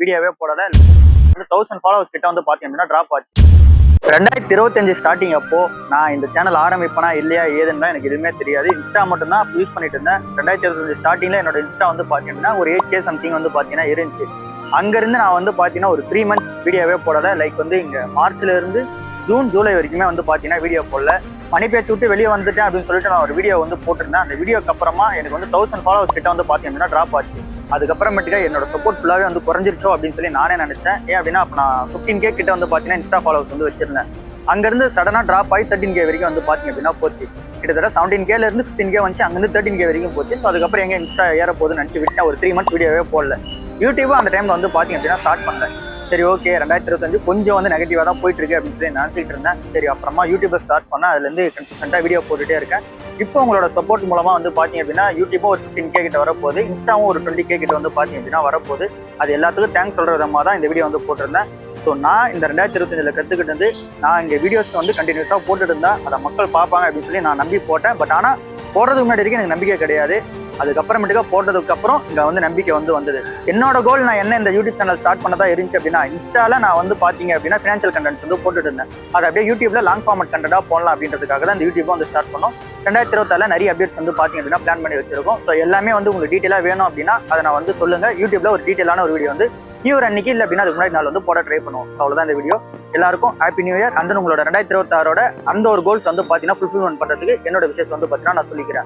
வீடியோவே போடல. 1000 ஃபாலோவர்ஸ் கிட்ட வந்து பாத்தீங்கன்னா டிராப் ஆச்சு. 2025 ஸ்டார்டிங் அப்போ நான் இந்த சேனல் ஆரம்பிப்பேனா இல்லையா ஏதுன்னா எனக்கு எதுவுமே தெரியாது. இன்ஸ்டா மட்டும் தான் யூஸ் பண்ணிட்டு இருந்தேன். 2025 ஸ்டார்டிங்ல என்னோட இன்ஸ்டா வந்து பாத்தீங்கன்னா ஒரு 8K சம்திங் வந்து பாத்தீங்கன்னா இருந்துச்சு. அங்கிருந்து நான் வந்து பாத்தீங்கன்னா ஒரு 3 months வீடியோவே போடல. லைக் வந்து இங்க மார்ச்ல இருந்து ஜூன் ஜூலை வரைக்குமே வந்து பாத்தீங்கன்னா வீடியோ போடல. மணி பேச்சு விட்டு வெளியே வந்துட்டேன் அப்படின்னு சொல்லிட்டு நான் ஒரு வீடியோ வந்து போட்டிருந்தேன். அந்த வீடியோக்கு அப்புறமா எனக்கு வந்து 1000 ஃபாலோவர்ஸ் கிட்ட வந்து பாத்தீங்கன்னா டிராப் ஆச்சு. அதுக்கப்புறமேட்டுக்கா என்னோட சப்போர்ட் ஃபுல்லாவே வந்து குறைஞ்சிருச்சோ அப்படின்னு சொல்லி நானே நினைச்சேன். ஏன் அப்படின்னா அப்ப நான் 15K கிட்ட வந்து பாத்தீங்கன்னா இன்ஸ்டா ஃபாலோவர்ஸ் வந்து வச்சிருந்தேன். அங்கிருந்து சடனா டிராப் ஆகி 13K வரைக்கும் வந்து பாத்தீங்க அப்படின்னா போச்சு. கிட்டத்தட்ட 17Kல இருந்து 15K வந்துச்சு, அங்கிருந்து 13K வரைக்கும் போச்சு. ஸோ அதுக்கப்புறம் எங்க இன்ஸ்டா ஏற போகுதுன்னு நினைச்சு விட்டேன். ஒரு 3 months வீடியோவே போடல. யூடியூபும் அந்த டைம்ல வந்து பாத்தீங்க அப்படின்னா ஸ்டார்ட் பண்ணேன். சரி ஓகே 2025 கொஞ்சம் வந்து நெகட்டிவா தான் போயிட்டு இருக்கு அப்படின்னு சொல்லி நினைச்சிட்டு இருந்தேன். சரி அப்புறமா யூடியூபை ஸ்டார்ட் பண்ணா அதுல இருந்து கன்சிஸ்டன்டா வீடியோ போட்டுட்டே இருக்கேன். இப்போ உங்களோட சப்போர்ட் மூலமா வந்து பாத்தீங்க அப்படின்னா யூடியூபும் ஒரு 15K கிட்ட வரப்போகுது, இன்ஸ்டாவும் ஒரு 20K கிட்ட வந்து பாத்தீங்க அப்படின்னா வரப்போகுது. அது எல்லாத்துக்கும் தேங்க்ஸ் சொல்ற விதமா தான் இந்த வீடியோ வந்து போட்டிருந்தேன். ஸோ நான் இந்த 2025 கற்றுக்கிட்டு வந்து நான் இங்கே வீடியோஸ் வந்து கண்டினியூஸாக போட்டுட்டு இருந்தா அதை மக்கள் பார்ப்பாங்க அப்படின்னு சொல்லி நான் நம்பி போட்டேன். பட் ஆனால் போடுறதுக்கு முன்னாடி வரைக்கும் எனக்கு நம்பிக்கை கிடையாது. அதுக்கப்புறமேட்டுக்கா போட்டதுக்கு அப்புறம் இங்கே வந்து நம்பிக்கை வந்து வந்தது. என்னோட கோல் நான் என்ன இந்த யூடியூப் சேனல் ஸ்டார்ட் பண்ணதா இருந்துச்சு அப்படின்னா, இன்ஸ்டால நான் வந்து பார்த்தீங்க அப்படின்னா ஃபினான்ஷியல் கண்டென்ட்ஸ் வந்து போட்டுட்டு இருந்தேன். அதை அப்படியே யூடியூப்ல லாங் ஃபார்மட் கண்டென்ட்டாக போடலாம் அப்படின்றதுக்காக தான் இந்த யூடியூப் வந்து ஸ்டார்ட் பண்ணோம். 2026 நிறைய அப்டேட்ஸ் வந்து பார்த்தீங்க அப்படின்னா பிளான் பண்ணி வச்சிருக்கோம். ஸோ எல்லாமே வந்து உங்களுக்கு டீட்டெயிலாக வேணும் அப்படின்னா அதை நான் வந்து சொல்லுங்க. யூடியூப்ல ஒரு டீட்டெயிலான ஒரு வீடியோ வந்து நியூ இயர் அன்னைக்கு இல்லை அப்படின்னா அதுக்கு முன்னாடி நாள் வந்து போட ட்ரை பண்ணுவோம். அவ்வளோதான் இந்த வீடியோ. எல்லாருக்கும் ஹாப்பி நியூ இயர். அந்த உங்களோட 2026 அந்த ஒரு கோல்ஸ் வந்து பார்த்தீங்கன்னா ஃபுல்ஃபில்மெண்ட் பண்ணுறதுக்கு என்னோட விஷயத்தை வந்து பார்த்தீங்கன்னா நான் சொல்லிக்கிறேன்.